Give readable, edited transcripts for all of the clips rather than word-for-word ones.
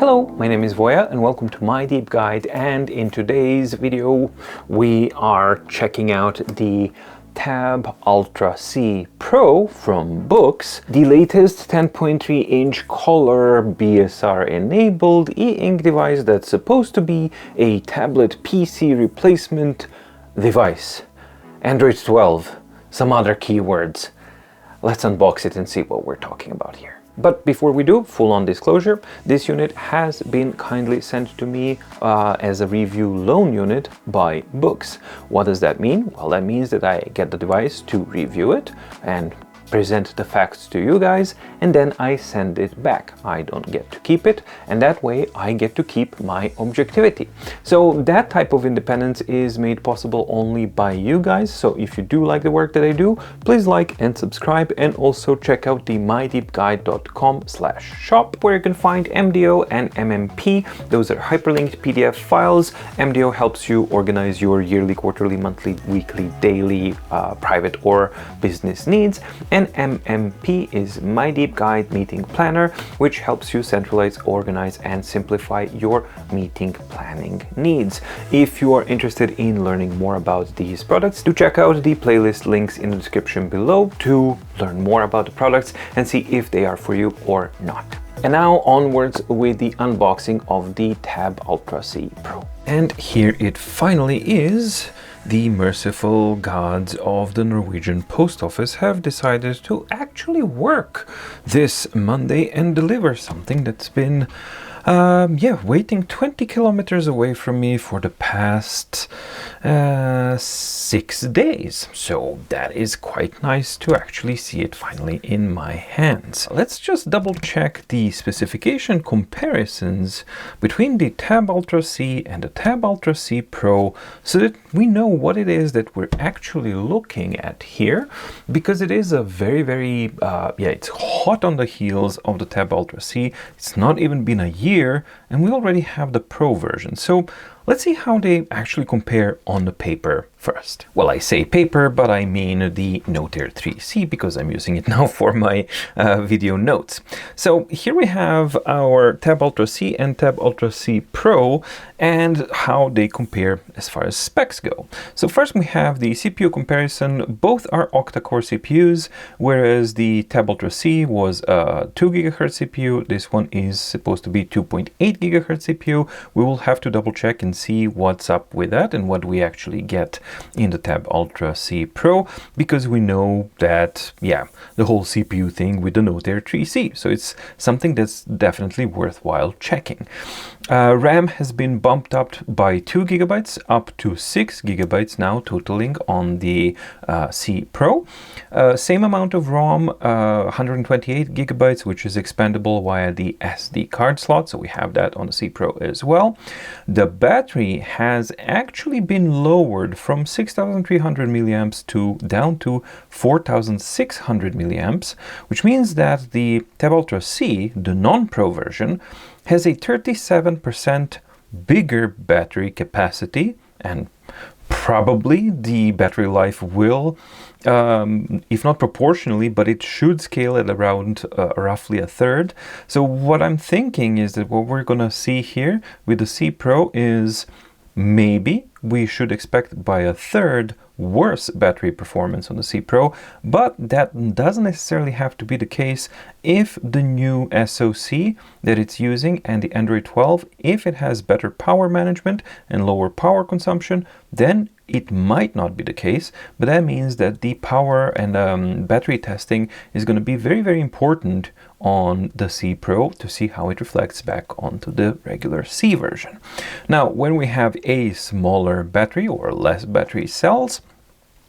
Hello, my name is Voya and welcome to My Deep Guide, and in today's video we are checking out the Tab Ultra C Pro from Boox, the latest 10.3-inch color BSR enabled e-ink device that's supposed to be a tablet PC replacement device. Android 12, some other keywords. Let's unbox it and see what we're talking about here. But before we do, full-on disclosure, this unit has been kindly sent to me as a review loan unit by Boox. What does that mean? Well, that means that I get the device to review it and present the facts to you guys, and then I send it back. I don't get to keep it, and that way I get to keep my objectivity. So that type of independence is made possible only by you guys. So if you do like the work that I do, please like and subscribe, and also check out the mydeepguide.com/shop, where you can find MDO and MMP. Those are hyperlinked PDF files. MDO helps you organize your yearly, quarterly, monthly, weekly, daily, private or business needs. And MMP is My Deep Guide Meeting Planner, which helps you centralize, organize, and simplify your meeting planning needs. If you are interested in learning more about these products, do check out the playlist links in the description below to learn more about the products and see if they are for you or not. And now onwards with the unboxing of the Tab Ultra C Pro. And here it finally is. The merciful gods of the Norwegian post office have decided to actually work this Monday and deliver something that's been waiting 20 kilometers away from me for the past 6 days. So that is quite nice to actually see it finally in my hands. Let's just double check the specification comparisons between the Tab Ultra C and the Tab Ultra C Pro so that we know what it is that we're actually looking at here, because it is a very it's hot on the heels of the Tab Ultra C. It's not even been a year and we already have the Pro version. So let's see how they actually compare on the paper first. Well, I say paper, but I mean the Note Air 3C, because I'm using it now for my video notes. So here we have our Tab Ultra C and Tab Ultra C Pro and how they compare as far as specs go. So first we have the CPU comparison. Both are octa-core CPUs, whereas the Tab Ultra C was a 2 GHz CPU. This one is supposed to be 2.8 GHz CPU. We will have to double check and see what's up with that and what we actually get in the Tab Ultra C Pro, because we know that, the whole CPU thing with the Note Air 3C. So it's something that's definitely worthwhile checking. RAM has been bumped up by 2 GB up to 6 GB now, totaling on the C Pro. Same amount of ROM, 128 GB, which is expandable via the SD card slot. So we have that on the C Pro as well. The battery has actually been lowered from 6,300 milliamps down to 4,600 milliamps, which means that the Tab Ultra C, the non-Pro version, has a 37% bigger battery capacity, and probably the battery life will, if not proportionally, but it should scale at around roughly a third. So what I'm thinking is that what we're gonna see here with the C Pro is maybe we should expect by a third worse battery performance on the C Pro, but that doesn't necessarily have to be the case if the new SoC that it's using and the Android 12, if it has better power management and lower power consumption, then it might not be the case. But that means that the power and battery testing is going to be very important on the C Pro to see how it reflects back onto the regular C version. Now, when we have a smaller battery or less battery cells,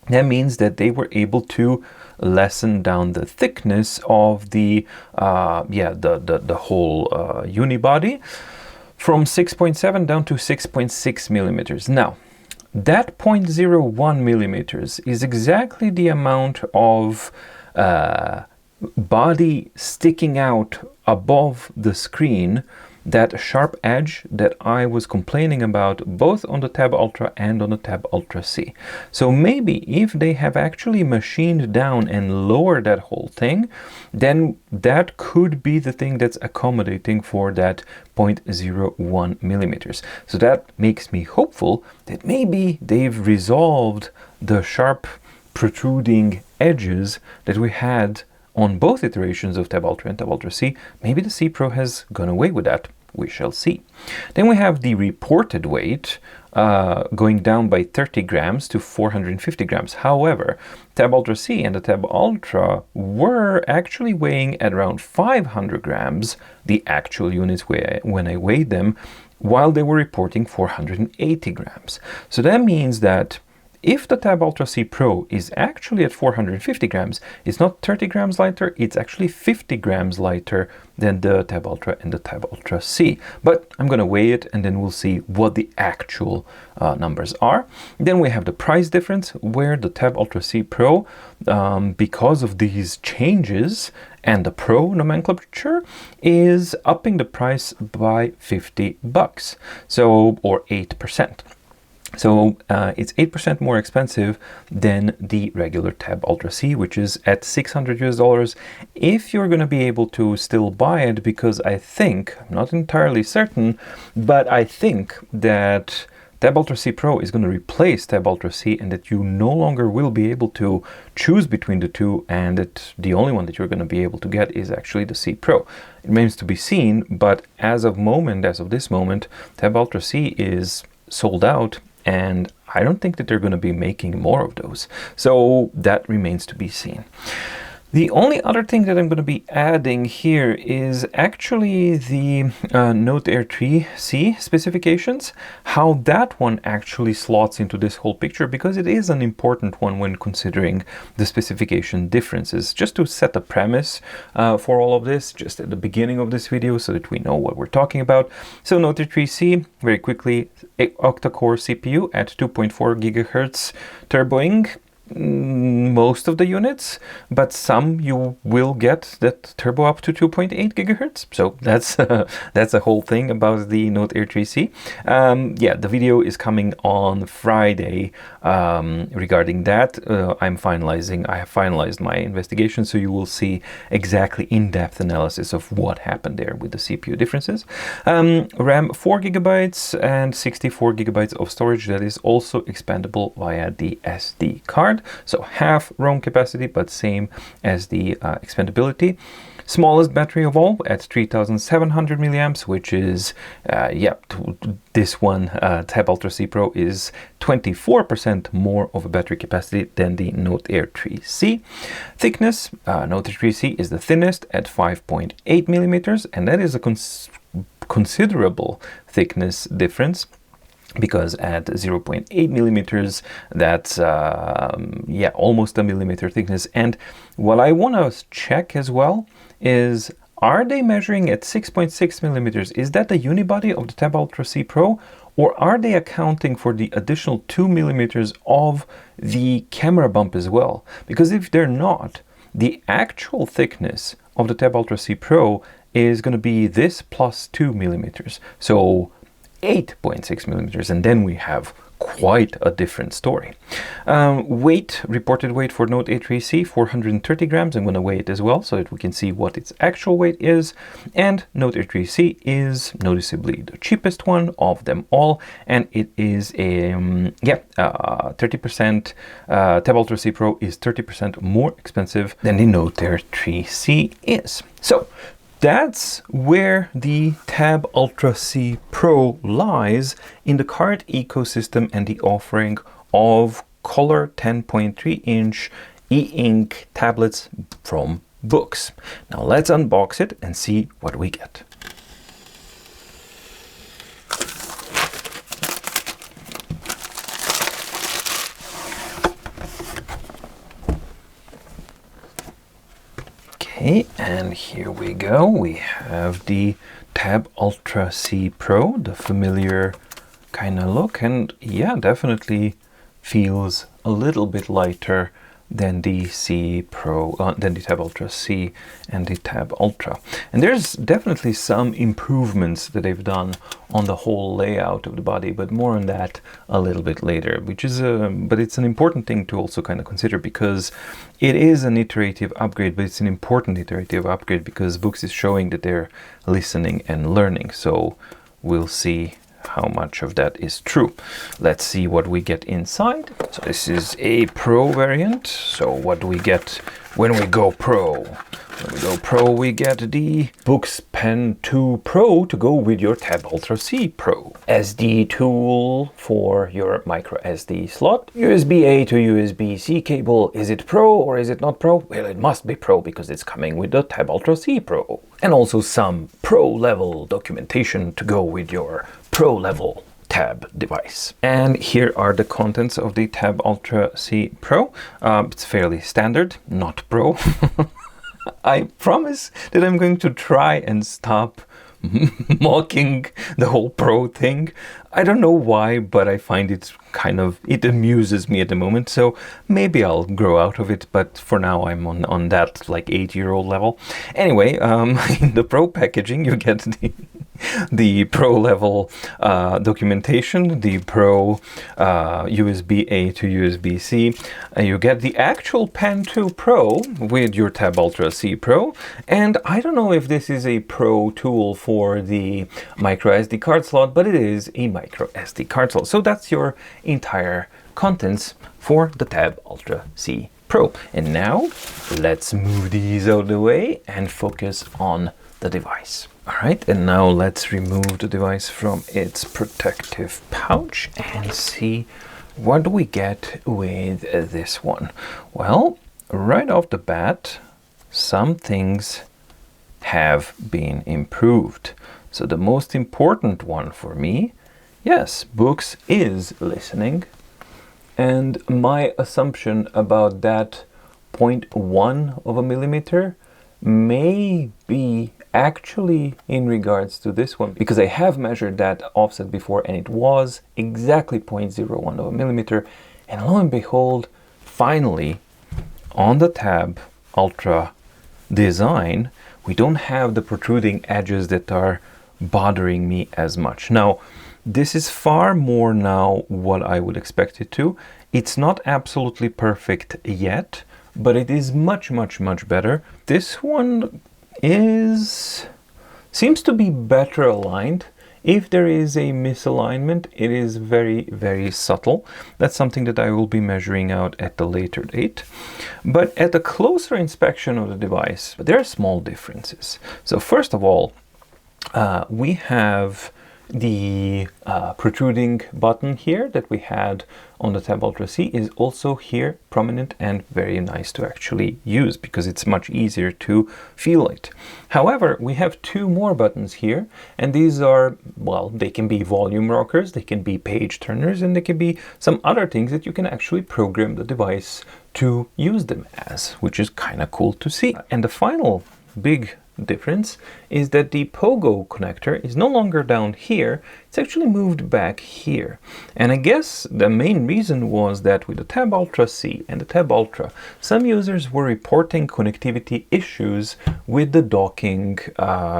that means that they were able to lessen down the thickness of the whole unibody from 6.7 down to 6.6 millimeters. Now, that 0.01 millimeters is exactly the amount of body sticking out above the screen that sharp edge that I was complaining about both on the Tab Ultra and on the Tab Ultra C. So maybe if they have actually machined down and lowered that whole thing, then that could be the thing that's accommodating for that 0.01 millimeters. So that makes me hopeful that maybe they've resolved the sharp protruding edges that we had on both iterations of Tab Ultra and Tab Ultra C. Maybe the C Pro has gone away with that. We shall see. Then we have the reported weight going down by 30 grams to 450 grams. However, Tab Ultra C and the Tab Ultra were actually weighing at around 500 grams, the actual units when I weighed them, while they were reporting 480 grams. So that means that if the Tab Ultra C Pro is actually at 450 grams, it's not 30 grams lighter, it's actually 50 grams lighter than the Tab Ultra and the Tab Ultra C. But I'm going to weigh it and then we'll see what the actual numbers are. Then we have the price difference, where the Tab Ultra C Pro, because of these changes and the Pro nomenclature, is upping the price by $50. So, or 8%. So it's 8% more expensive than the regular Tab Ultra C, which is at $600 if you're going to be able to still buy it, because I think, I'm not entirely certain, but I think that Tab Ultra C Pro is going to replace Tab Ultra C, and that you no longer will be able to choose between the two, and that the only one that you're going to be able to get is actually the C Pro. It remains to be seen, but as of this moment, Tab Ultra C is sold out, and I don't think that they're going to be making more of those. So that remains to be seen. The only other thing that I'm going to be adding here is actually the Note Air 3C specifications, how that one actually slots into this whole picture, because it is an important one when considering the specification differences. Just to set the premise for all of this, just at the beginning of this video, so that we know what we're talking about. So Note Air 3C, very quickly, octa-core CPU at 2.4 gigahertz turboing. Most of the units, but some you will get that turbo up to 2.8 gigahertz. So that's a whole thing about the Note Air 3C. Yeah, the video is coming on Friday regarding that. I have finalized my investigation, so you will see exactly in-depth analysis of what happened there with the CPU differences. RAM 4 gigabytes and 64 gigabytes of storage that is also expandable via the SD card. So half ROM capacity, but same as the expandability. Smallest battery of all at 3700 milliamps, which is, this one, Tab Ultra C Pro, is 24% more of a battery capacity than the Note Air 3C. Thickness, Note Air 3C is the thinnest at 5.8 millimeters, and that is a considerable thickness difference, because at 0.8 millimeters, that's almost a millimeter thickness. And what I want to check as well is, are they measuring at 6.6 millimeters? Is that the unibody of the Tab Ultra C Pro, or are they accounting for the additional 2 millimeters of the camera bump as well? Because if they're not, the actual thickness of the Tab Ultra C Pro is going to be this plus 2 millimeters. So 8.6 millimeters, and then we have quite a different story. Reported weight for Note Air 3C, 430 grams. I'm going to weigh it as well so that we can see what its actual weight is. And Note Air 3C is noticeably the cheapest one of them all, and it is 30%. Tab Ultra C Pro is 30% more expensive than the Note Air 3C is. So that's where the Tab Ultra C Pro lies in the card ecosystem and the offering of color 10.3-inch e-ink tablets from Boox. Now let's unbox it and see what we get. Okay, and here we go. We have the Tab Ultra C Pro, the familiar kind of look, and yeah, definitely feels a little bit lighter than the C Pro, than the Tab Ultra C and the Tab Ultra. And there's definitely some improvements that they've done on the whole layout of the body, but more on that a little bit later, which is but it's an important thing to also kind of consider, because it is an iterative upgrade, but it's an important iterative upgrade because Boox is showing that they're listening and learning. So we'll see how much of that is true. Let's see what we get inside. So this is a Pro variant. So what do we get when we go Pro? When we go Pro, we get the Boox Pen 2 Pro to go with your Tab Ultra C Pro. SD tool for your micro SD slot. USB-A to USB-C cable. Is it Pro or is it not Pro? Well, it must be Pro because it's coming with the Tab Ultra C Pro. And also some Pro level documentation to go with your Pro level Tab device. And here are the contents of the Tab Ultra C Pro. It's fairly standard, not Pro. I promise that I'm going to try and stop mocking the whole Pro thing. I don't know why, but I find it amuses me at the moment, so maybe I'll grow out of it, but for now I'm on that like 8-year-old level. Anyway, in the Pro packaging you get the Pro level documentation, the Pro USB-A to USB-C. You get the actual Pen 2 Pro with your Tab Ultra C Pro, and I don't know if this is a Pro tool for the micro SD card slot, but it is a micro SD card slot. So that's your entire contents for the Tab Ultra C Pro. And now let's move these out of the way and focus on the device. All right, and now let's remove the device from its protective pouch and see what do we get with this one. Well, right off the bat, some things have been improved. So the most important one for me, yes, Boox is listening, and my assumption about that 0.1 of a millimeter may be actually in regards to this one, because I have measured that offset before and it was exactly 0.01 of a millimeter, and lo and behold, finally on the Tab Ultra design we don't have the protruding edges that are bothering me as much. Now this is far more now what I would expect it to. It's not absolutely perfect yet, but it is much better. This one seems to be better aligned. If there is a misalignment, it is very subtle. That's something that I will be measuring out at a later date. But at a closer inspection of the device, there are small differences. So first of all, we have the protruding button here that we had on the Tab Ultra C is also here prominent and very nice to actually use because it's much easier to feel it. However, we have two more buttons here, and these are, well, they can be volume rockers, they can be page turners, and they can be some other things that you can actually program the device to use them as, which is kind of cool to see. And the final big difference is that the pogo connector is no longer down here, it's actually moved back here. And I guess the main reason was that with the Tab Ultra C and the Tab Ultra, some users were reporting connectivity issues with the docking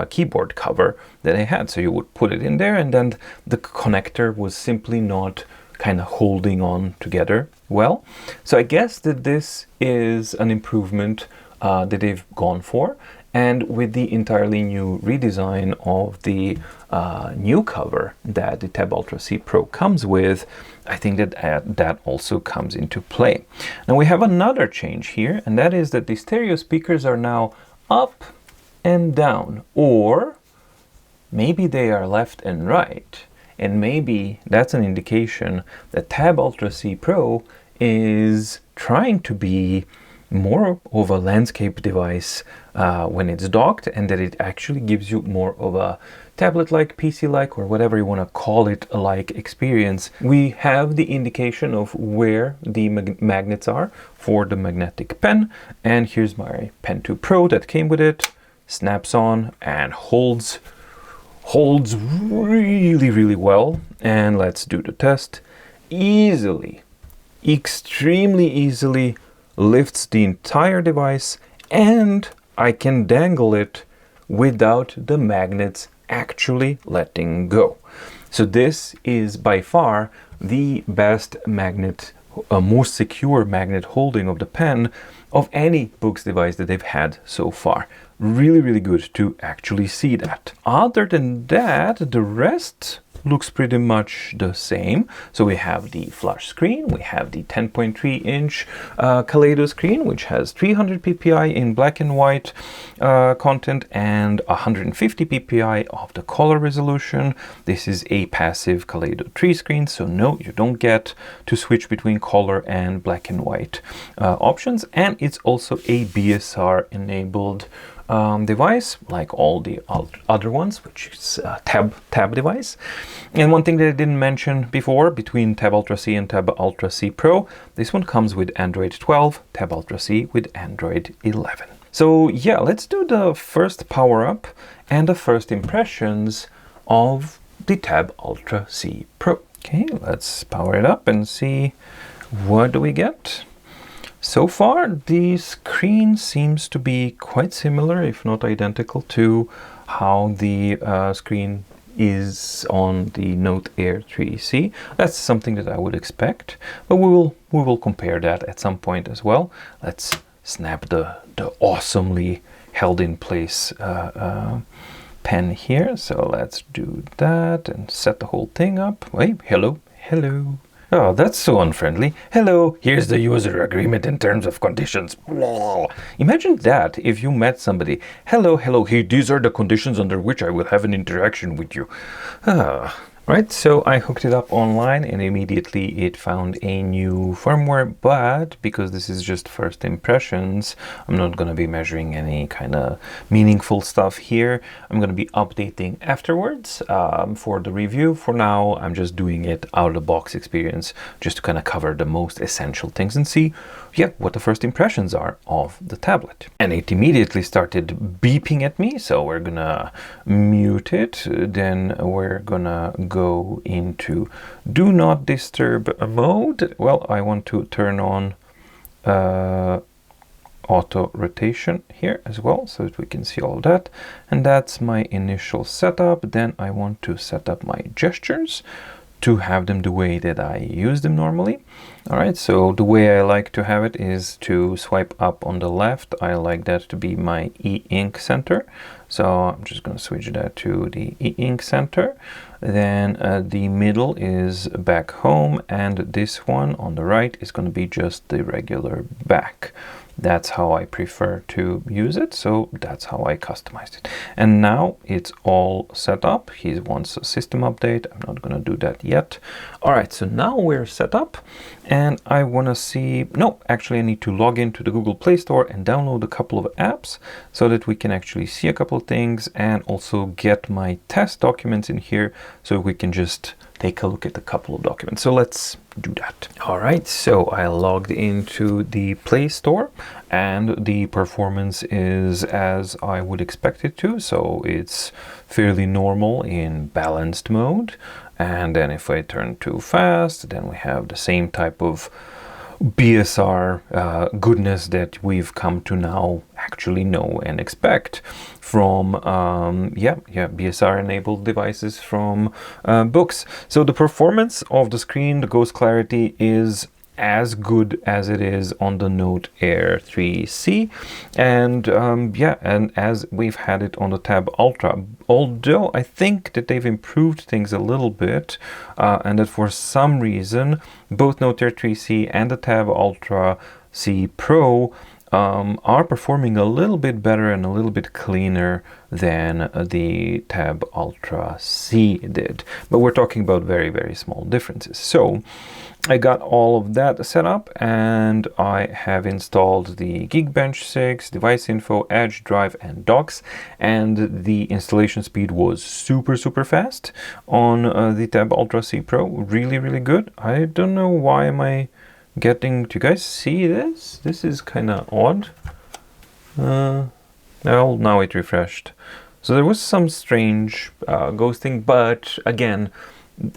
keyboard cover that I had. So you would put it in there and then the connector was simply not kind of holding on together well. So I guess that this is an improvement that they've gone for. And with the entirely new redesign of the new cover that the Tab Ultra C Pro comes with, I think that that also comes into play. Now we have another change here, and that is that the stereo speakers are now up and down, or maybe they are left and right. And maybe that's an indication that Tab Ultra C Pro is trying to be more of a landscape device when it's docked, and that it actually gives you more of a tablet-like, PC-like, or whatever you want to call it, like experience. We have the indication of where the magnets are for the magnetic pen, and here's my Pen 2 Pro that came with it, snaps on and holds really well. And let's do the test. Easily, extremely easily lifts the entire device, and I can dangle it without the magnets actually letting go. So this is by far the best magnet, most secure magnet holding of the pen of any Boox device that they've had so far. Really, really good to actually see that. Other than that, the rest looks pretty much the same. So we have the flush screen, we have the 10.3-inch Kaleido screen, which has 300 ppi in black and white content and 150 ppi of the color resolution. This is a passive Kaleido 3 screen, so no, you don't get to switch between color and black and white options. And it's also a BSR enabled device, like all the other ones, which is a tab device. And one thing that I didn't mention before, between Tab Ultra C and Tab Ultra C Pro, this one comes with Android 12, Tab Ultra C with Android 11. So yeah, let's do the first power up and the first impressions of the Tab Ultra C Pro. Okay, let's power it up and see what do we get. So far, the screen seems to be quite similar, if not identical, to how the screen is on the Note Air 3C. That's something that I would expect, but we will compare that at some point as well. Let's snap the awesomely held in place pen here. So let's do that and set the whole thing up. Wait, hello. Oh, that's so unfriendly. Hello, here's the user agreement in terms of conditions. Blah. Imagine that if you met somebody. Hello, hey, these are the conditions under which I will have an interaction with you. Right, so I hooked it up online and immediately it found a new firmware, but because this is just first impressions, I'm not going to be measuring any kind of meaningful stuff here. I'm going to be updating afterwards for the review. For now, I'm just doing it out of the box experience, just to kind of cover the most essential things and see, yeah, what the first impressions are of the tablet. And it immediately started beeping at me, so we're gonna mute it. Then we're gonna go into do not disturb mode. Well, I want to turn on auto rotation here as well, so that we can see all of that. And that's my initial setup. Then I want to set up my gestures to have them the way that I use them normally. All right, so the way I like to have it is to swipe up on the left. I like that to be my e-ink center. So I'm just going to switch that to the e-ink center. Then the middle is back home, and this one on the right is going to be just the regular back. That's how I prefer to use it, so that's how I customized it. And now it's all set up. He wants a system update. I'm not going to do that yet. All right, so now we're set up, and I want to see, no, actually I need to log into the Google Play Store and download a couple of apps so that we can actually see a couple of things and also get my test documents in here so we can just take a look at a couple of documents. So let's do that. All right, so I logged into the Play Store and the performance is as I would expect it to. So it's fairly normal in balanced mode. And then if I turn too fast, then we have the same type of BSR goodness that we've come to now actually know and expect from BSR enabled devices from Boox. So the performance of the screen, the ghost clarity, is as good as it is on the Note Air 3C, and and as we've had it on the Tab Ultra, although I think that they've improved things a little bit, and that for some reason both Note Air 3C and the Tab Ultra C Pro are performing a little bit better and a little bit cleaner than the Tab Ultra C did. But we're talking about very, very small differences. So I got all of that set up, and I have installed the Geekbench 6, Device Info, Edge, Drive, and Docs, and the installation speed was super, super fast on the Tab Ultra C Pro. Really, really good. I don't know why am I getting, do you guys see this? This is kind of odd. Well, now it refreshed. So there was some strange ghosting, but again,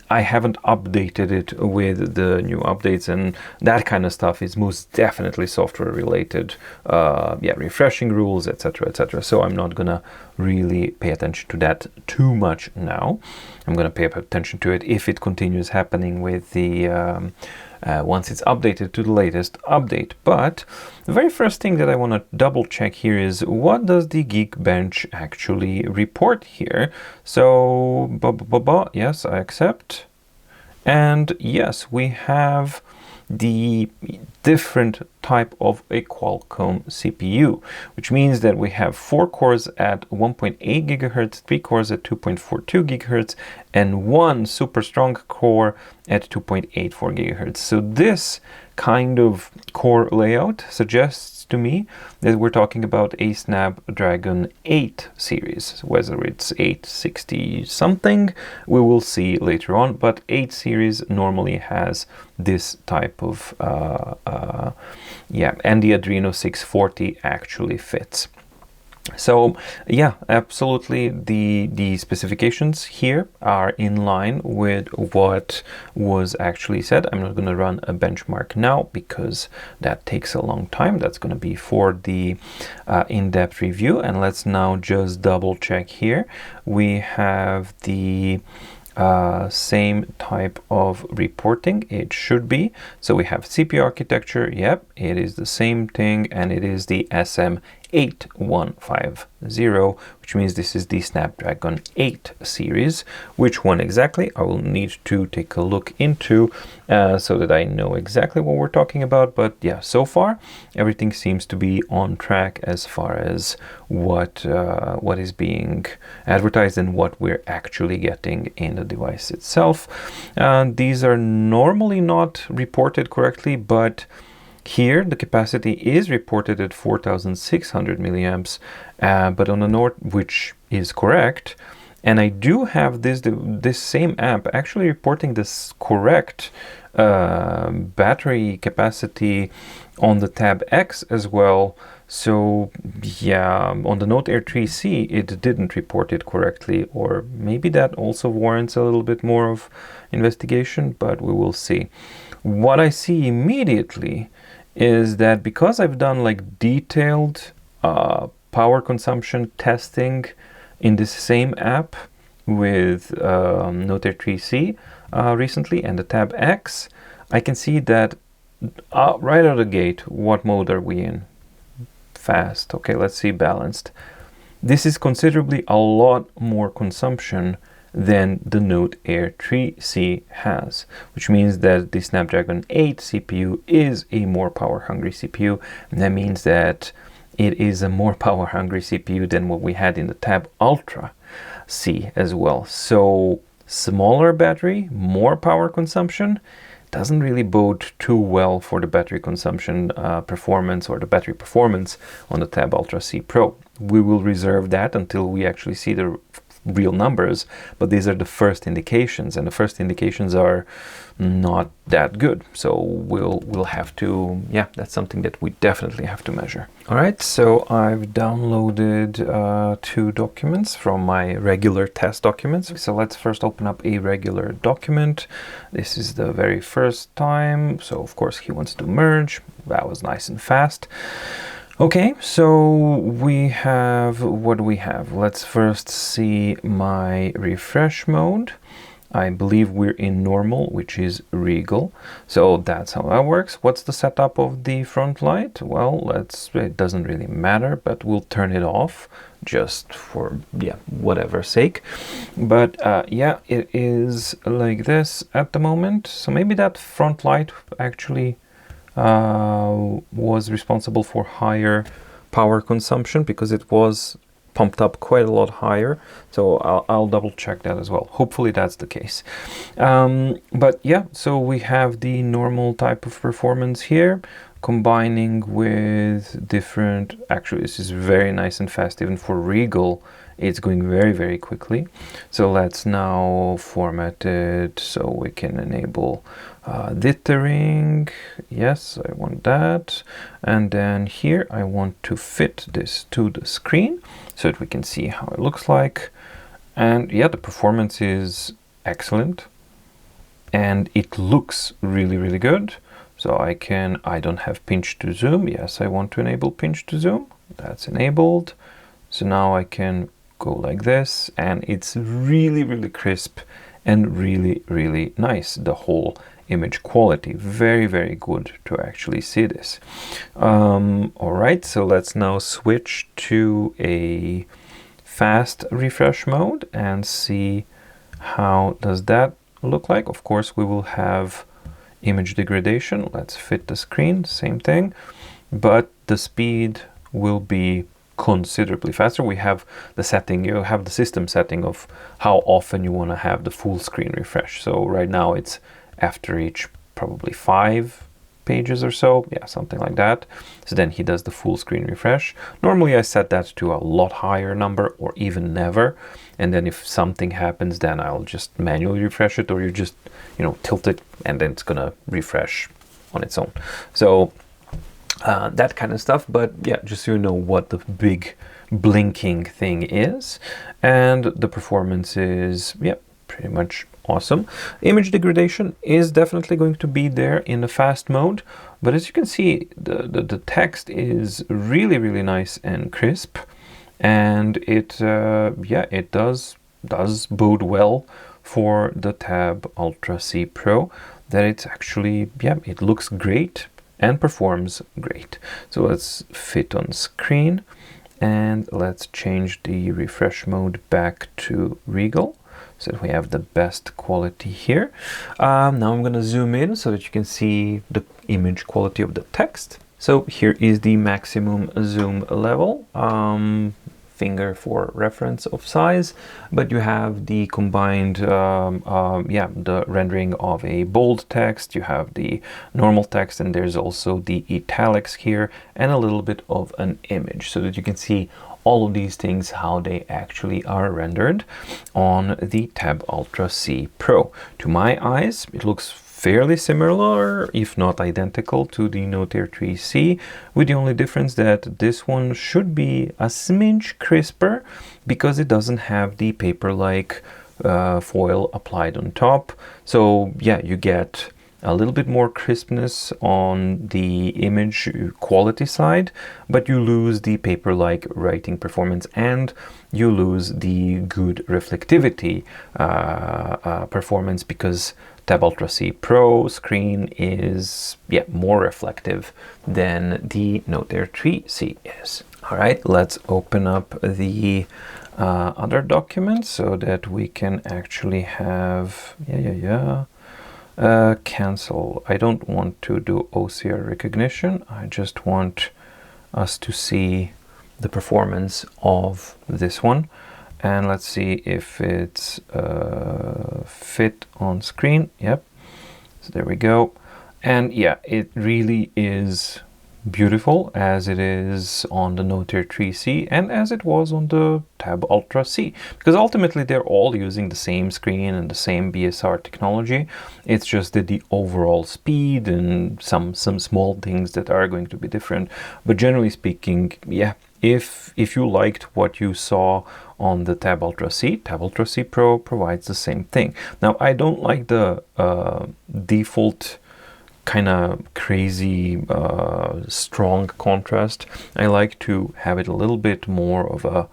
I haven't updated it with the new updates, and that kind of stuff is most definitely software related. Yeah, refreshing rules, etc., etc. So I'm not gonna really pay attention to that too much now. I'm gonna pay attention to it if it continues happening with the once it's updated to the latest update. But the very first thing that I want to double check here is, what does the Geekbench actually report here? So, yes, I accept. And yes, we have the different type of a Qualcomm CPU, which means that we have 4 cores at 1.8 gigahertz, 3 cores at 2.42 gigahertz, and 1 super strong core at 2.84 gigahertz. So this kind of core layout suggests to me that we're talking about a Snapdragon 8 series. Whether it's 860 something, we will see later on, but 8 series normally has this type of yeah, and the Adreno 640 actually fits. So yeah, absolutely, the specifications here are in line with what was actually said. I'm not going to run a benchmark now because that takes a long time. That's going to be for the in-depth review. And let's now just double check here. We have the same type of reporting, it should be. So we have CPU architecture, yep, it is the same thing, and it is the SM8150, which means this is the Snapdragon 8 series. Which one exactly, I will need to take a look into so that I know exactly what we're talking about. But yeah, so far everything seems to be on track as far as what is being advertised and what we're actually getting in the device itself. These are normally not reported correctly, but here the capacity is reported at 4,600 milliamps, but on the Nord, which is correct. And I do have this same app actually reporting this correct battery capacity on the Tab X as well. So yeah, on the Note Air 3C it didn't report it correctly, or maybe that also warrants a little bit more of investigation, but we will see. What I see immediately is that because I've done like detailed power consumption testing in this same app with Note Air 3C recently and the Tab X, I can see that right out of the gate, what mode are we in? Fast. Okay, let's see, balanced. This is considerably a lot more consumption than the Note Air 3C has, which means that the Snapdragon 8 CPU is a more power-hungry CPU, and that means that it is a more power-hungry CPU than what we had in the Tab Ultra C as well. So smaller battery, more power consumption, doesn't really bode too well for the battery consumption performance, or the battery performance on the Tab Ultra C Pro. We will reserve that until we actually see the real numbers, but these are the first indications, and the first indications are not that good. So we'll have to, yeah, that's something that we definitely have to measure. All right, so I've downloaded 2 documents from my regular test documents. So let's first open up a regular document. This is the very first time, so of course he wants to merge. That was nice and fast. Okay, so we have, what do we have? Let's first see my refresh mode. I believe we're in normal, which is regal. So that's how that works. What's the setup of the front light? Well, it doesn't really matter, but we'll turn it off just for, yeah, whatever sake. But yeah, it is like this at the moment. So maybe that front light actually was responsible for higher power consumption, because it was pumped up quite a lot higher. So I'll double check that as well. Hopefully that's the case. But yeah, so we have the normal type of performance here, combining with different, actually this is very nice and fast, even for regal. It's going very, very quickly. So let's now format it so we can enable dithering. Yes, I want that. And then here I want to fit this to the screen so that we can see how it looks like. And yeah, the performance is excellent. and it looks really, really good. So I don't have pinch to zoom. Yes, I want to enable pinch to zoom. That's enabled. So now I can go like this, and it's really, really crisp and really, really nice. The whole image quality, very, very good to actually see this. All right, so let's now switch to a fast refresh mode and see how does that look like. Of course, we will have image degradation. Let's fit the screen, same thing, but the speed will be considerably faster. We have the setting, you have the system setting of how often you want to have the full screen refresh. So right now it's after each probably 5 pages or so, yeah, something like that. So then he does the full screen refresh. Normally I set that to a lot higher number or even never, and then if something happens, then I'll just manually refresh it, or you just, you know, tilt it and then it's gonna refresh on its own. So that kind of stuff. But yeah, just so you know what the big blinking thing is, and the performance is, yeah, pretty much awesome. Image degradation is definitely going to be there in the fast mode, but as you can see, the text is really, really nice and crisp, and it yeah, it does bode well for the Tab Ultra C Pro, that it's actually, yeah, it looks great and performs great. So let's fit on screen, and let's change the refresh mode back to Regal, so that we have the best quality here. Now I'm going to zoom in so that you can see the image quality of the text. So here is the maximum zoom level. Finger for reference of size, but you have the combined yeah, the rendering of a bold text, you have the normal text, and there's also the italics here, and a little bit of an image, so that you can see all of these things, how they actually are rendered on the Tab Ultra C Pro. To my eyes, it looks fairly similar, if not identical, to the Note Air 3C, with the only difference that this one should be a smidge crisper because it doesn't have the paper-like foil applied on top. So yeah, you get a little bit more crispness on the image quality side, but you lose the paper-like writing performance, and you lose the good reflectivity performance, because Tab Ultra C Pro screen is, yeah, more reflective than the Note Air 3C is. All right, let's open up the other document so that we can actually have, cancel. I don't want to do OCR recognition. I just want us to see the performance of this one. And let's see if it's fit on screen. Yep. So there we go. And yeah, it really is beautiful, as it is on the Note Air 3C and as it was on the Tab Ultra C, because ultimately they're all using the same screen and the same BSR technology. It's just that the overall speed and some small things that are going to be different. But generally speaking, yeah, if you liked what you saw on the Tab Ultra C Pro provides the same thing. Now, I don't like the default kind of crazy strong contrast. I like to have it a little bit more of a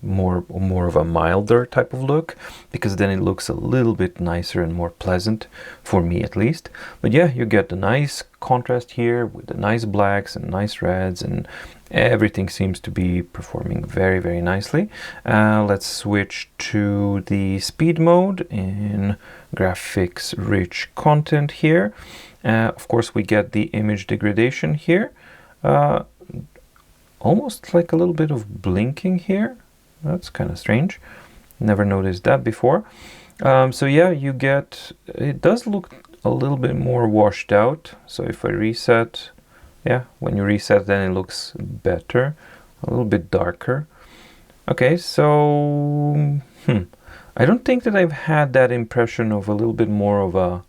more of a milder type of look, because then it looks a little bit nicer and more pleasant, for me at least. But yeah, you get the nice contrast here with the nice blacks and nice reds, and everything seems to be performing very, very nicely. Let's switch to the speed mode in graphics rich content here. Of course, we get the image degradation here. Almost like a little bit of blinking here. That's kind of strange. Never noticed that before. So yeah, you get, it does look a little bit more washed out. So if I reset, yeah, when you reset, then it looks better, a little bit darker. Okay, so I don't think that I've had that impression of a little bit more of a,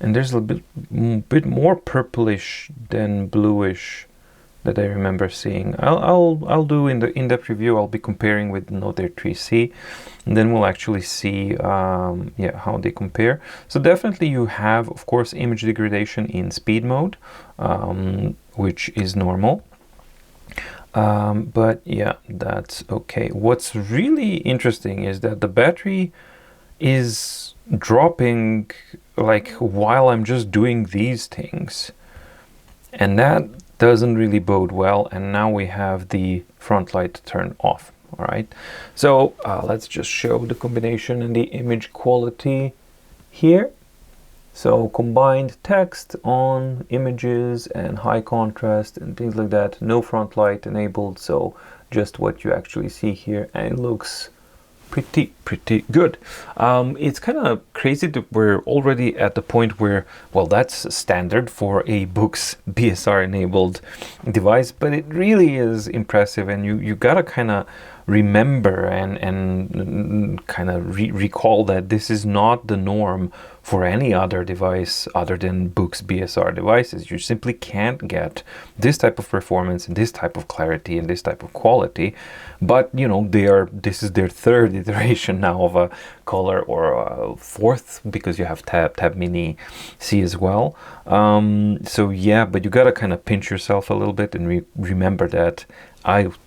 and there's a bit more purplish than bluish that I remember seeing. I'll do in the in-depth review. I'll be comparing with the Note Air 3C, and then we'll actually see yeah, how they compare. So definitely you have, of course, image degradation in speed mode, which is normal. But yeah, that's okay. What's really interesting is that the battery is dropping like while I'm just doing these things, and that doesn't really bode well. And now we have the front light turned off. All right, so let's just show the combination and the image quality here. So combined text on images and high contrast and things like that, no front light enabled, so just what you actually see here, and it looks pretty good. It's kind of crazy that we're already at the point where, well, that's standard for a Boox BSR enabled device, but it really is impressive, and you gotta kind of remember and kind of recall that this is not the norm for any other device other than Boox BSR devices. You simply can't get this type of performance and this type of clarity and this type of quality. But you know, this is their third iteration now of a color, or a fourth, because you have Tab Mini C as well. So yeah, but you gotta kind of pinch yourself a little bit and remember that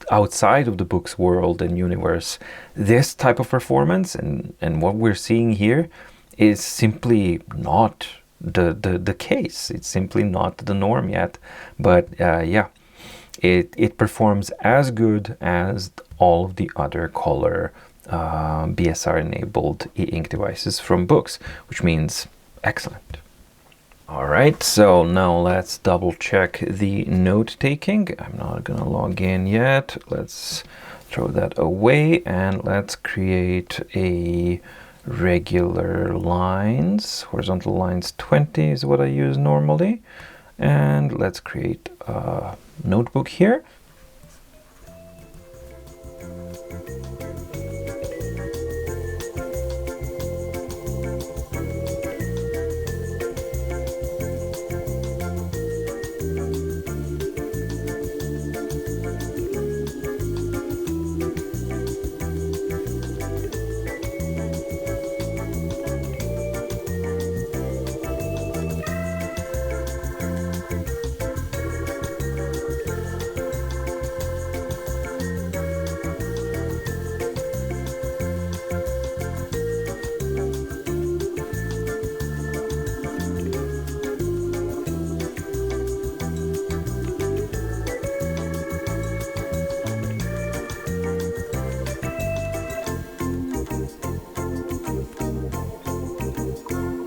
outside of the Boox world and universe, this type of performance and what we're seeing here is simply not the case. It's simply not the norm yet. But yeah, it performs as good as all of the other color BSR enabled e-ink devices from Boox, which means excellent. All right, so now let's double check the note taking. I'm not gonna log in yet. Let's throw that away and let's create a regular lines. Horizontal lines 20 is what I use normally. And let's create a notebook here.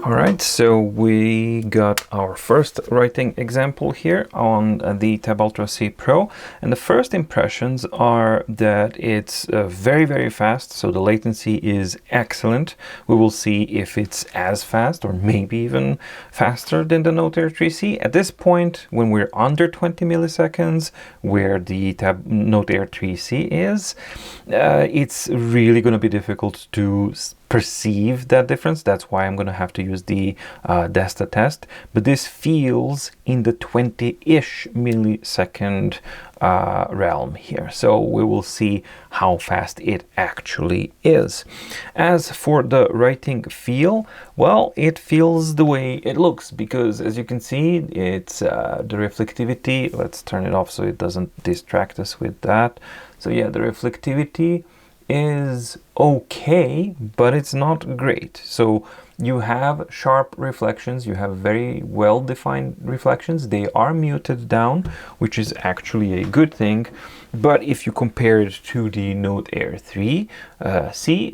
All right, so we got our first writing example here on the Tab Ultra C Pro, and the first impressions are that it's very fast, so the latency is excellent. We will see if it's as fast or maybe even faster than the Note Air 3C. At this point, when we're under 20 milliseconds, where the Note Air 3C is, it's really going to be difficult to perceive that difference. That's why I'm going to have to use the Desta test, but this feels in the 20-ish millisecond realm here, so we will see how fast it actually is. As for the writing feel, well, it feels the way it looks, because as you can see, it's the reflectivity. Let's turn it off so it doesn't distract us with that. So yeah, the reflectivity is okay, but it's not great. So you have sharp reflections, you have very well defined reflections. They are muted down, which is actually a good thing. But if you compare it to the Note Air 3C,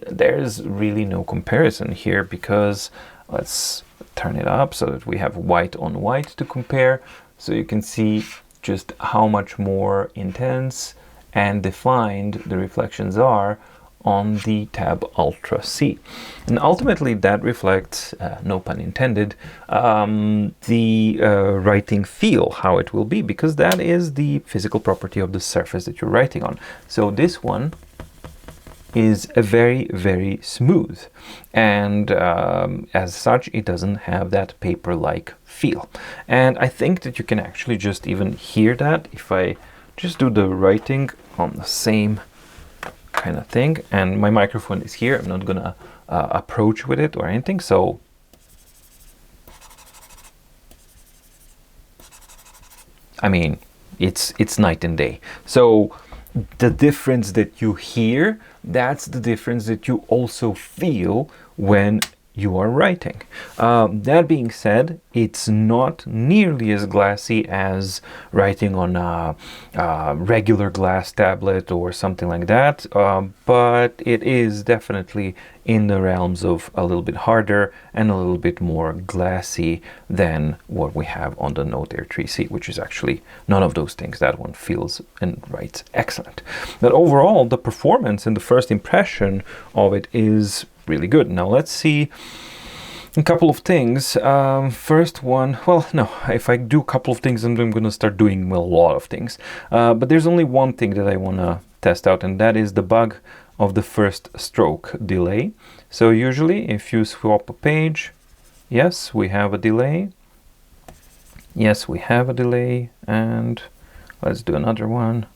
there's really no comparison here, because let's turn it up so that we have white on white to compare. So you can see just how much more intense and defined the reflections are on the Tab Ultra C. And ultimately that reflects, no pun intended, the writing feel, how it will be, because that is the physical property of the surface that you're writing on. So this one is a very smooth, and as such it doesn't have that paper-like feel. And I think that you can actually just even hear that if I just do the writing on the same kind of thing. And my microphone is here. I'm not gonna approach with it or anything. So I mean, it's night and day. So the difference that you hear, that's the difference that you also feel when you are writing. That being said, it's not nearly as glassy as writing on a regular glass tablet or something like that, but it is definitely in the realms of a little bit harder and a little bit more glassy than what we have on the Note Air 3C, which is actually none of those things. That one feels and writes excellent. But overall, the performance and the first impression of it is really good. Now let's see a couple of things. First one, well, no, if I do a couple of things, then I'm going to start doing a lot of things. But there's only one thing that I want to test out, and that is the bug of the first stroke delay. So usually if you swap a page, yes, we have a delay. Yes, we have a delay. And let's do another one.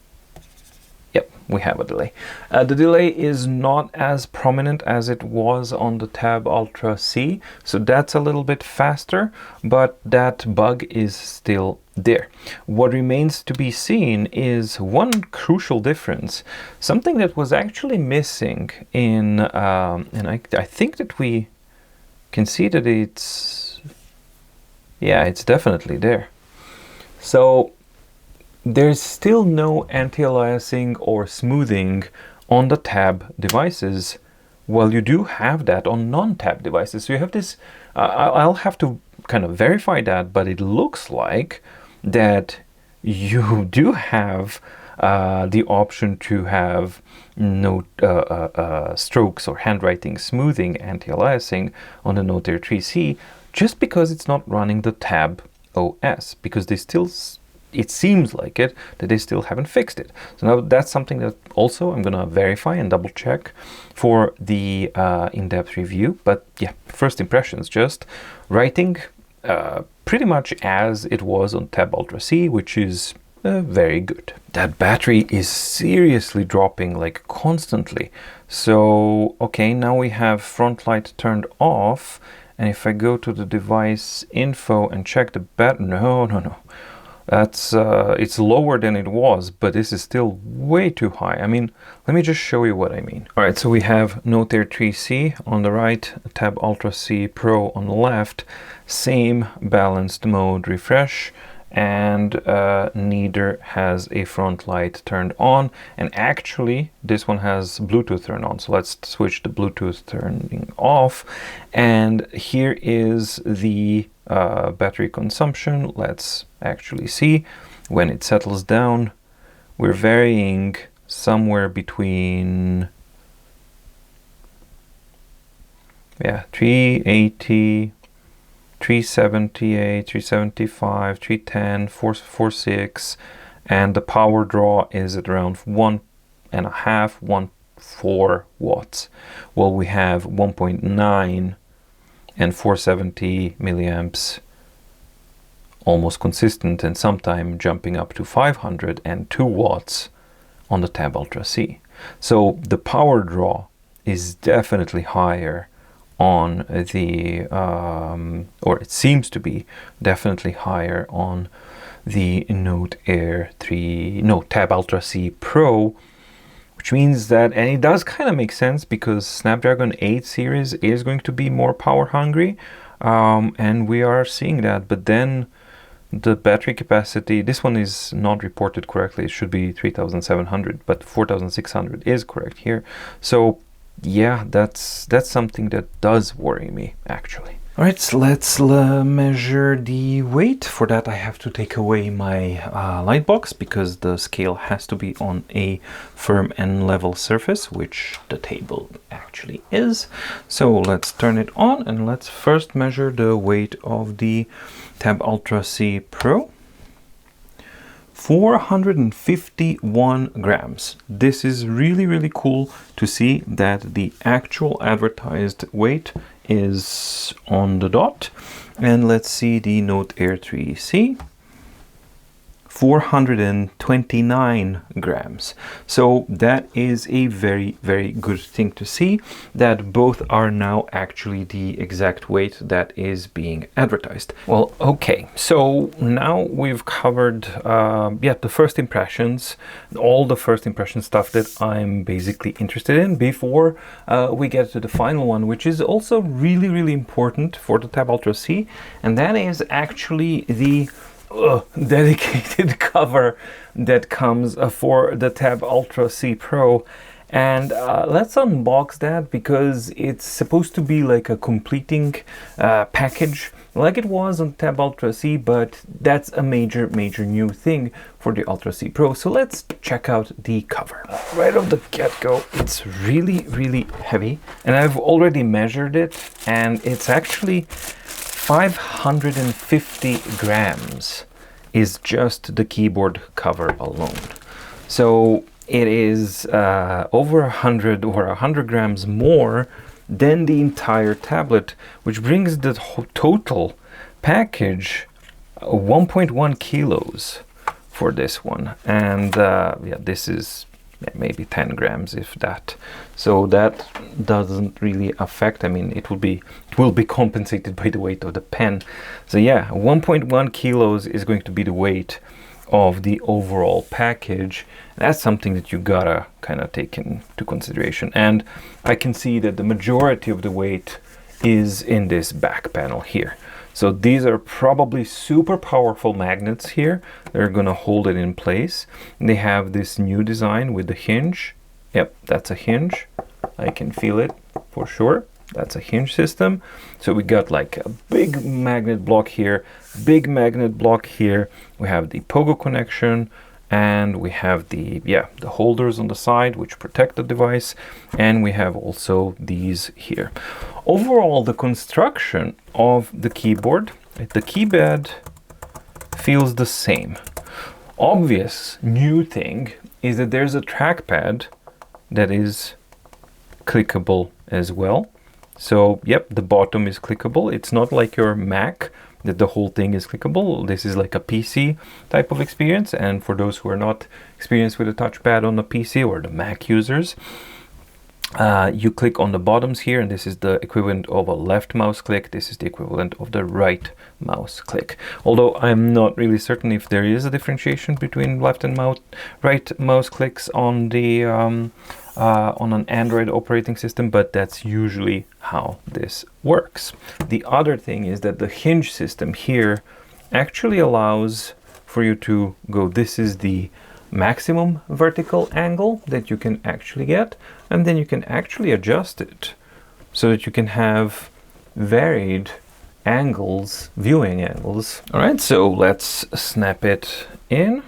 Yep, we have a delay. The delay is not as prominent as it was on the Tab Ultra C, so that's a little bit faster, but that bug is still there. What remains to be seen is one crucial difference, something that was actually missing in, and I think that we can see that it's definitely there. So there's still no anti-aliasing or smoothing on the Tab devices. Well, you do have that on non-Tab devices. So you have this, I'll have to kind of verify that, but it looks like that you do have the option to have note strokes or handwriting smoothing anti-aliasing on the Note Air 3C, just because it's not running the Tab OS, because they still it seems like it, that they still haven't fixed it. So now that's something that also I'm gonna verify and double check for the in-depth review. But yeah, first impressions, just writing pretty much as it was on Tab Ultra C, which is very good. That battery is seriously dropping, like constantly. So, okay, now we have front light turned off. And if I go to the device info and check the no. That's it's lower than it was, but this is still way too high. I mean, let me just show you what I mean. All right, so we have Note Air 3C on the right, Tab Ultra C Pro on the left, same balanced mode refresh, and neither has a front light turned on. And actually, this one has Bluetooth turned on. So let's switch the Bluetooth turning off. And here is the battery consumption. Let's actually see when it settles down. We're varying somewhere between 380, 378, 375, 310, 446, and the power draw is at around 1.5–1.4 watts. Well, we have 1.9 and 470 milliamps almost consistent, and sometime jumping up to 502 watts on the Tab Ultra C. So the power draw is definitely higher on the, or it seems to be definitely higher on the Tab Ultra C Pro, which means that, and it does kind of make sense because Snapdragon 8 series is going to be more power hungry, and we are seeing that. But then the battery capacity, this one is not reported correctly. It should be 3,700, but 4,600 is correct here. So yeah, that's something that does worry me, actually. All right, so let's measure the weight. For that, I have to take away my light box because the scale has to be on a firm and level surface, which the table actually is. So let's turn it on and let's first measure the weight of the Tab Ultra C Pro. 451 grams. This is really cool to see that the actual advertised weight is on the dot. And let's see the Note Air 3C. 429 grams. So that is a very, very good thing to see, that both are now actually the exact weight that is being advertised. Well, okay, so now we've covered the first impressions, all the first impression stuff that I'm basically interested in before we get to the final one, which is also really, really important for the Tab Ultra C, and that is actually the dedicated cover that comes for the Tab Ultra C Pro. And let's unbox that, because it's supposed to be like a completing package like it was on Tab Ultra C, but that's a major new thing for the Ultra C Pro. So let's check out the cover. Right off the get-go, it's really heavy, and I've already measured it, and it's actually 550 grams is just the keyboard cover alone. So it is over 100 or 100 grams more than the entire tablet, which brings the total package 1.1 kilos for this one. And this is maybe 10 grams, if that. So that doesn't really affect, I mean, it will be compensated by the weight of the pen. So yeah, 1.1 kilos is going to be the weight of the overall package. That's something that you gotta kind of take into consideration. And I can see that the majority of the weight is in this back panel here. So these are probably super powerful magnets here. They're gonna hold it in place. They have this new design with the hinge. Yep, that's a hinge. I can feel it for sure. That's a hinge system. So we got like a big magnet block here, big magnet block here. We have the pogo connection, and we have the holders on the side which protect the device, and we have also these here. Overall, the construction of the keyboard, the keypad feels the same. Obvious new thing is that there's a trackpad that is clickable as well. So yep, the bottom is clickable. It's not like your Mac that the whole thing is clickable. This is like a PC type of experience, and for those who are not experienced with a touchpad on the PC or the Mac users, you click on the bottoms here, and this is the equivalent of a left mouse click. This is the equivalent of the right mouse click. Although I'm not really certain if there is a differentiation between left and right mouse clicks on the on an Android operating system, but that's usually how this works. The other thing is that the hinge system here actually allows for you to go, this is the maximum vertical angle that you can actually get, and then you can actually adjust it so that you can have varied angles, viewing angles. All right, so let's snap it in.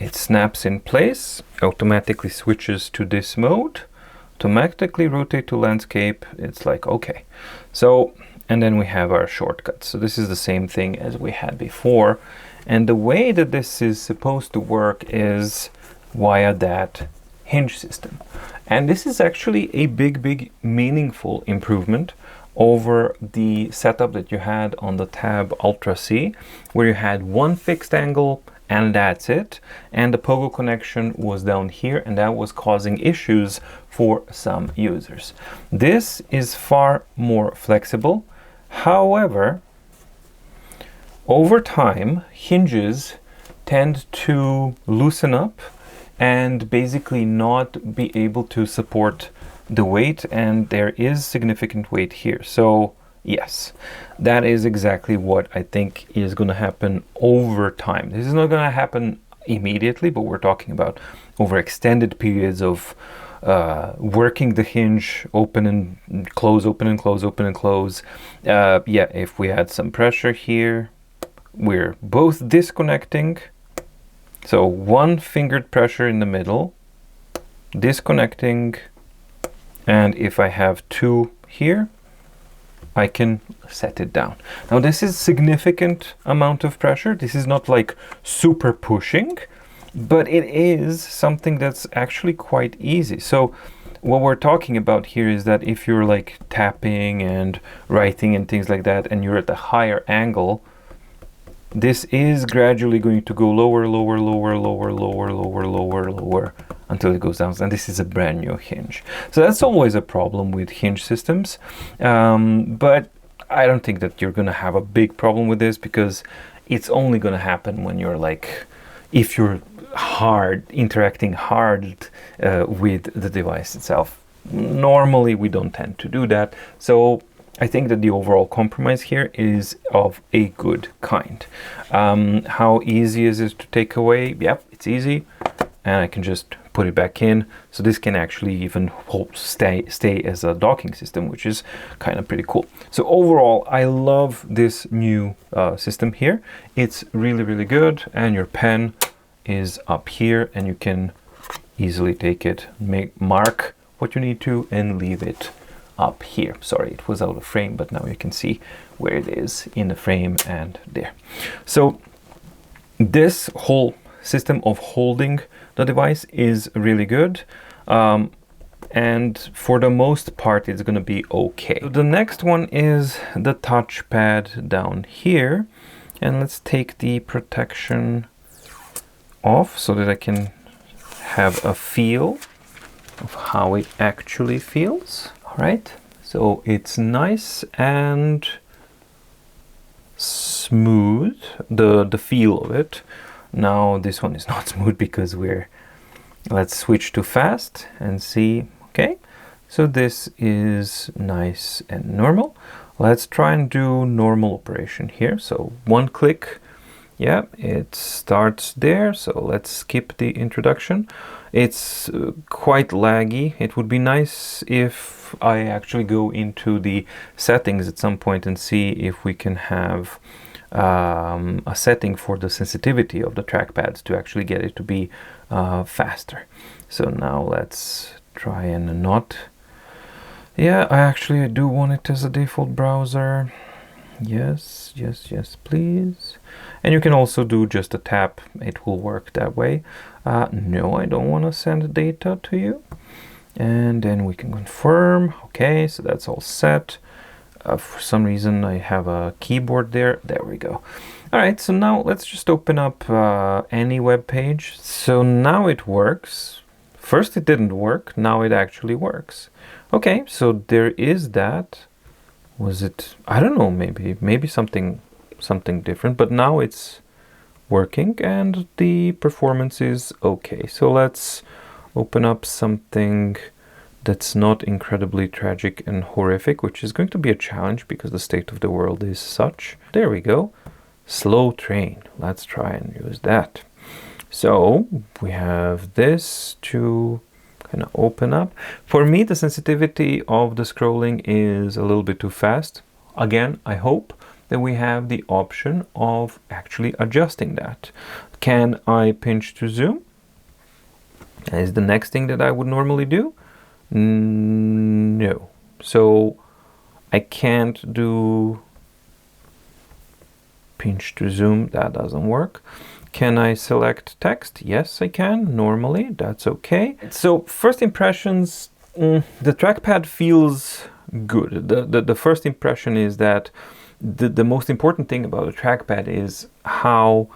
It snaps in place, automatically switches to this mode, automatically rotate to landscape. It's like, okay. So, and then we have our shortcuts. So this is the same thing as we had before. And the way that this is supposed to work is via that hinge system. And this is actually a big meaningful improvement over the setup that you had on the Tab Ultra C, where you had one fixed angle and that's it. And the pogo connection was down here, and that was causing issues for some users. This is far more flexible. However, over time, hinges tend to loosen up and basically not be able to support the weight, and there is significant weight here. So yes, that is exactly what I think is going to happen over time. This is not going to happen immediately, but we're talking about over extended periods of working the hinge, open and close, open and close, open and close. If we had some pressure here, we're both disconnecting. So one fingered pressure in the middle, disconnecting, and if I have two here, I can set it down. Now this is significant amount of pressure. This is not like super pushing, but it is something that's actually quite easy. So what we're talking about here is that if you're like tapping and writing and things like that, and you're at a higher angle, this is gradually going to go lower, lower, lower, lower, lower, lower, lower, lower, until it goes down. And this is a brand new hinge. So that's always a problem with hinge systems. But I don't think that you're going to have a big problem with this, because it's only going to happen when you're like, if you're interacting hard with the device itself. Normally we don't tend to do that. So I think that the overall compromise here is of a good kind. How easy is it to take away? Yep, it's easy. And I can just put it back in. So this can actually even stay as a docking system, which is kind of pretty cool. So overall, I love this new system here. It's really, really good. And your pen is up here, and you can easily take it, mark what you need to, and leave it up here. Sorry, it was out of frame, but now you can see where it is in the frame and there. So this whole system of holding the device is really good. And for the most part, it's going to be okay. So the next one is the touchpad down here. And let's take the protection off so that I can have a feel of how it actually feels. All right, so it's nice and smooth, the feel of it. Now this one is not smooth because let's switch to fast and see. Okay, so this is nice and normal. Let's try and do normal operation here. So one click. Yeah, it starts there. So let's skip the introduction. It's quite laggy. It would be nice if I actually go into the settings at some point and see if we can have a setting for the sensitivity of the trackpads to actually get it to be faster. So now let's try and not. Yeah, I do want it as a default browser. Yes, yes, yes, please. And you can also do just a tap. It will work that way. No, I don't want to send data to you. And then we can confirm. Okay, so that's all set. For some reason, I have a keyboard there. There we go. All right, so now let's just open up any web page. So now it works. First it didn't work. Now it actually works. Okay, so there is that. Was it, I don't know, maybe something different, but now it's working and the performance is okay. So let's open up something that's not incredibly tragic and horrific, which is going to be a challenge because the state of the world is such. There we go. Slow train. Let's try and use that. So we have this to kind of open up. For me, the sensitivity of the scrolling is a little bit too fast. Again, I hope that we have the option of actually adjusting that. Can I pinch to zoom? That is the next thing that I would normally do. No. So I can't do pinch to zoom. That doesn't work. Can I select text? Yes, I can. Normally, that's okay. So first impressions, the trackpad feels good. The first impression is that the most important thing about a trackpad is how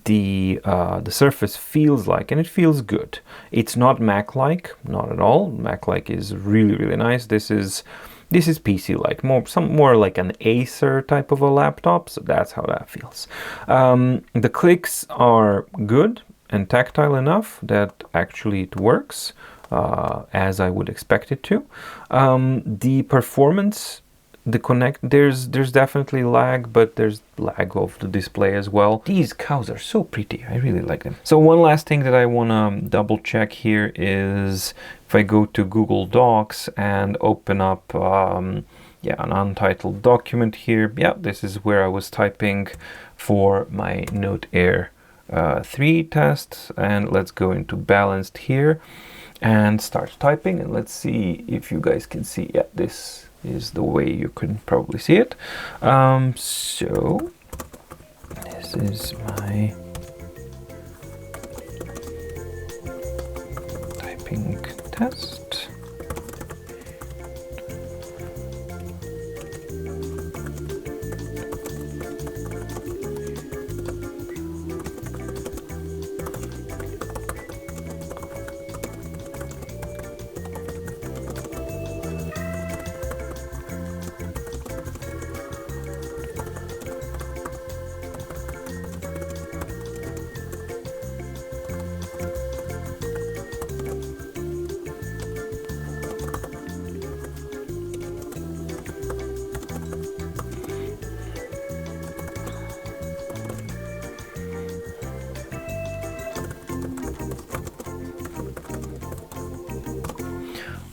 the surface feels like, and it feels good. It's not Mac-like, not at all. Mac-like is really, really nice. This is PC-like, more like an Acer type of a laptop, so that's how that feels. The clicks are good and tactile enough that actually it works as I would expect it to. The performance, there's definitely lag, but there's lag of the display as well. These cows are so pretty. I really like them. So one last thing that I want to double check here is if I go to Google Docs and open up an untitled document here. Yeah, this is where I was typing for my Note Air 3 test. And let's go into balanced here and start typing. And let's see if you guys can see. Yeah, this is the way you can probably see it. So this is my typing test.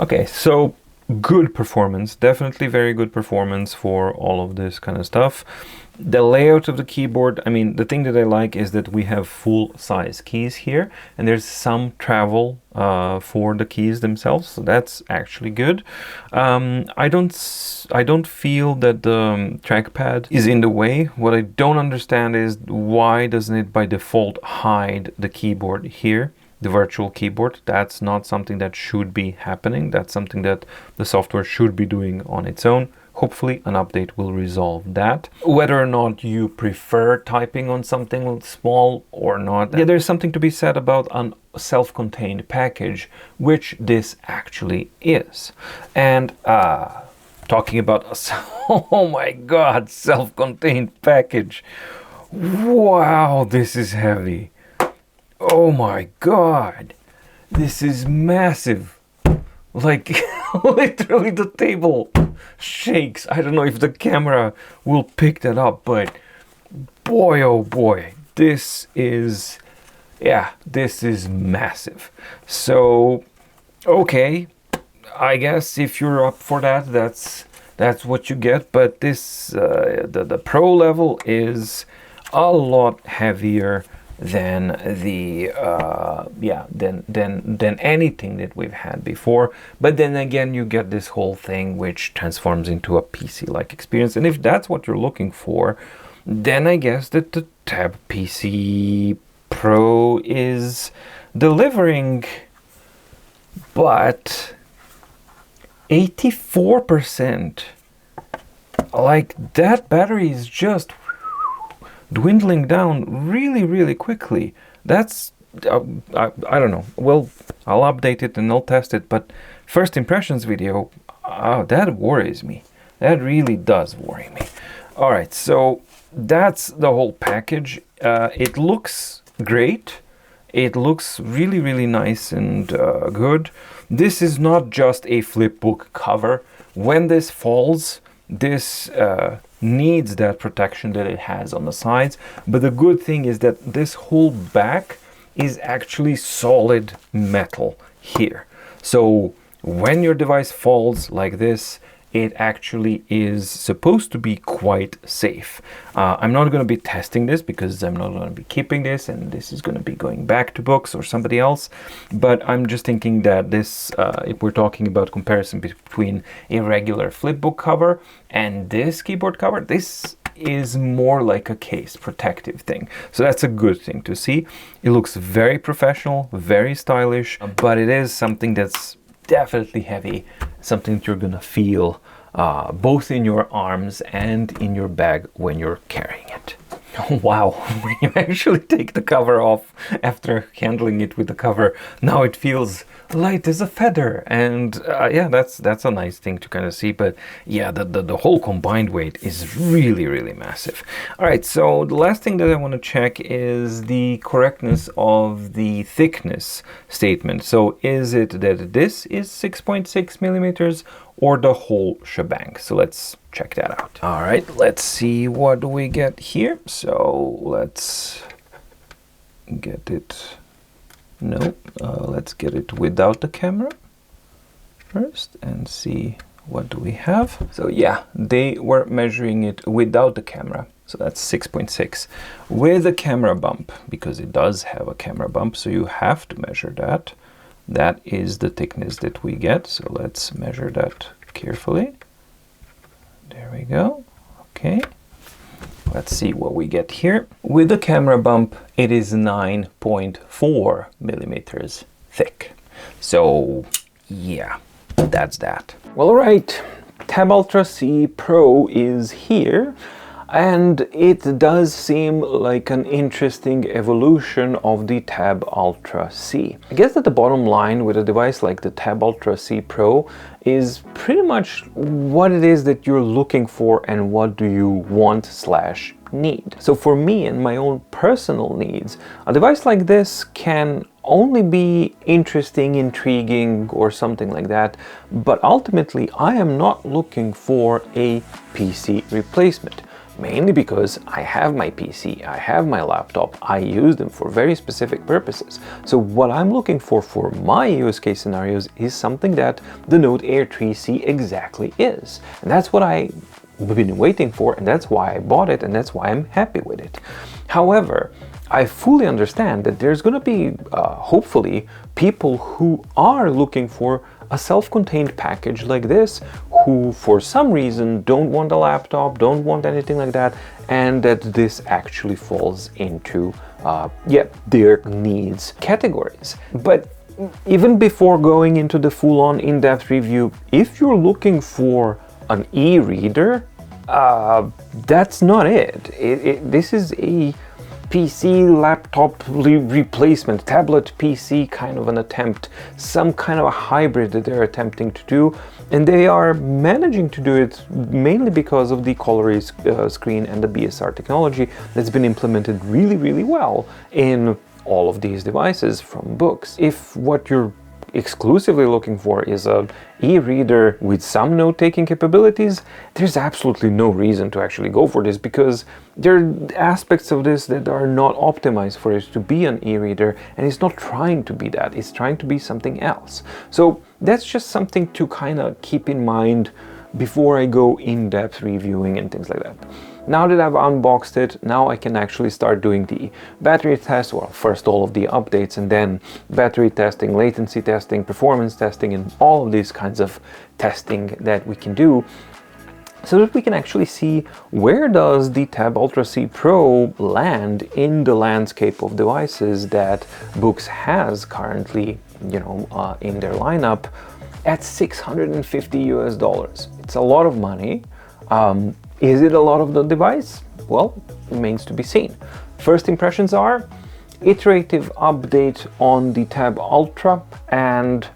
Okay, so good performance, definitely very good performance for all of this kind of stuff. The layout of the keyboard, I mean, the thing that I like is that we have full size keys here, and there's some travel for the keys themselves, so that's actually good. I don't feel that the trackpad is in the way. What I don't understand is why doesn't it by default hide the keyboard here? The virtual keyboard, that's not something that should be happening. That's something that the software should be doing on its own. Hopefully an update will resolve that. Whether or not you prefer typing on something small or not, yeah, there's something to be said about a self-contained package, which this actually is. And talking about oh my god, self-contained package. Wow, this is heavy. Oh my god, this is massive. Like, literally the table shakes. I don't know if the camera will pick that up, but boy, oh boy, this is massive. So, okay, I guess if you're up for that, that's what you get. But this, the Pro level is a lot heavier than the than anything that we've had before. But then again, you get this whole thing which transforms into a PC-like experience, and if that's what you're looking for, then I guess that the Tab PC Pro is delivering. But 84%, like, that battery is just dwindling down really quickly. That's I don't know. Well, I'll update it and I'll test it, but first impressions video, that worries me. That really does worry me. All right, so that's the whole package. It looks great. It looks really nice and good. This is not just a flipbook cover. When this falls, this needs that protection that it has on the sides. But the good thing is that this whole back is actually solid metal here. So when your device falls like this, it actually is supposed to be quite safe. I'm not going to be testing this because I'm not going to be keeping this, and this is going to be going back to Boox or somebody else. But I'm just thinking that this, if we're talking about comparison between a regular flipbook cover and this keyboard cover, this is more like a case protective thing. So that's a good thing to see. It looks very professional, very stylish, but it is something that's definitely heavy, something that you're gonna feel both in your arms and in your bag when you're carrying it. Wow, when you actually take the cover off after handling it with the cover, now it feels light as a feather, and yeah, that's a nice thing to kind of see. But yeah, the whole combined weight is really massive. All right, so the last thing that I want to check is the correctness of the thickness statement. So is it that this is 6.6 millimeters or the whole shebang? So let's check that out. All right, let's see what do we get here. So let's get it. No, let's get it without the camera first and see what do we have. So yeah, they were measuring it without the camera. So that's 6.6. With a camera bump, because it does have a camera bump, so you have to measure that. That is the thickness that we get. So let's measure that carefully. There we go. Okay. Let's see what we get here. With the camera bump, it is 9.4 millimeters thick. So yeah, that's that. Well, all right, Tab Ultra C Pro is here, and it does seem like an interesting evolution of the Tab Ultra C. I guess that the bottom line with a device like the Tab Ultra C Pro is pretty much what it is that you're looking for and what do you want / need. So for me and my own personal needs, a device like this can only be interesting, intriguing, or something like that, but ultimately I am not looking for a PC replacement. mainly because I have my PC, I have my laptop, I use them for very specific purposes. So what I'm looking for my use case scenarios is something that the Note Air 3C exactly is. And that's what I've been waiting for, and that's why I bought it, and that's why I'm happy with it. However, I fully understand that there's going to be, hopefully, people who are looking for a self-contained package like this, who for some reason don't want a laptop, don't want anything like that, and that this actually falls into their needs categories. But even before going into the full-on in-depth review, if you're looking for an e-reader, that's not it. This is a PC laptop replacement, tablet PC kind of an attempt, some kind of a hybrid that they're attempting to do, and they are managing to do it mainly because of the color screen and the BSR technology that's been implemented really, really well in all of these devices from Boox. If what you're exclusively looking for is an e-reader with some note-taking capabilities, there's absolutely no reason to actually go for this, because there are aspects of this that are not optimized for it to be an e-reader, and it's not trying to be that, it's trying to be something else. So that's just something to kind of keep in mind before I go in-depth reviewing and things like that. Now that I've unboxed it, now I can actually start doing the battery test. Well, first all of the updates, and then battery testing, latency testing, performance testing, and all of these kinds of testing that we can do, so that we can actually see where does the Tab Ultra C Pro land in the landscape of devices that Boox has currently, in their lineup at $650 US. It's a lot of money. Is it a lot of the device? Well, remains to be seen. First impressions are iterative update on the Tab Ultra, and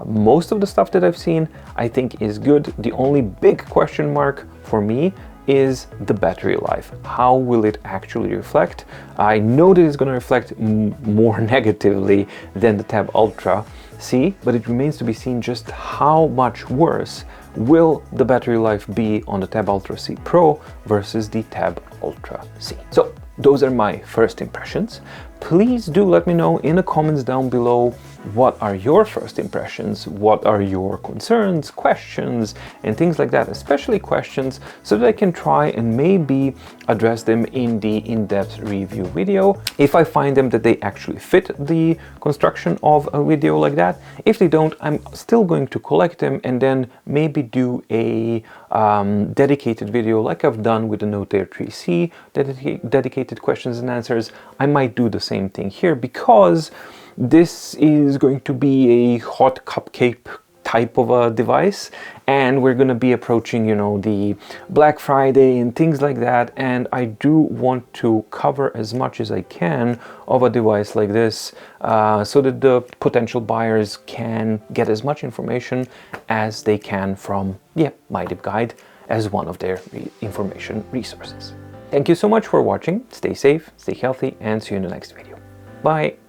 most of the stuff that I've seen I think is good. The only big question mark for me is the battery life. How will it actually reflect? I know that it's going to reflect more negatively than the Tab Ultra C, but it remains to be seen just how much worse will the battery life be on the Tab Ultra C Pro versus the Tab Ultra C. So those are my first impressions. Please do let me know in the comments down below, what are your first impressions? What are your concerns, questions, and things like that, especially questions, so that I can try and maybe address them in the in-depth review video, if I find them that they actually fit the construction of a video like that. If they don't, I'm still going to collect them and then maybe do a dedicated video like I've done with the Note Air 3C, dedicated questions and answers. I might do the same thing here, because this is going to be a hot cupcake type of a device, and we're going to be approaching, the Black Friday and things like that, and I do want to cover as much as I can of a device like this, so that the potential buyers can get as much information as they can from mydeepguide as one of their information resources. Thank you so much for watching. Stay safe, stay healthy, and see you in the next video. Bye!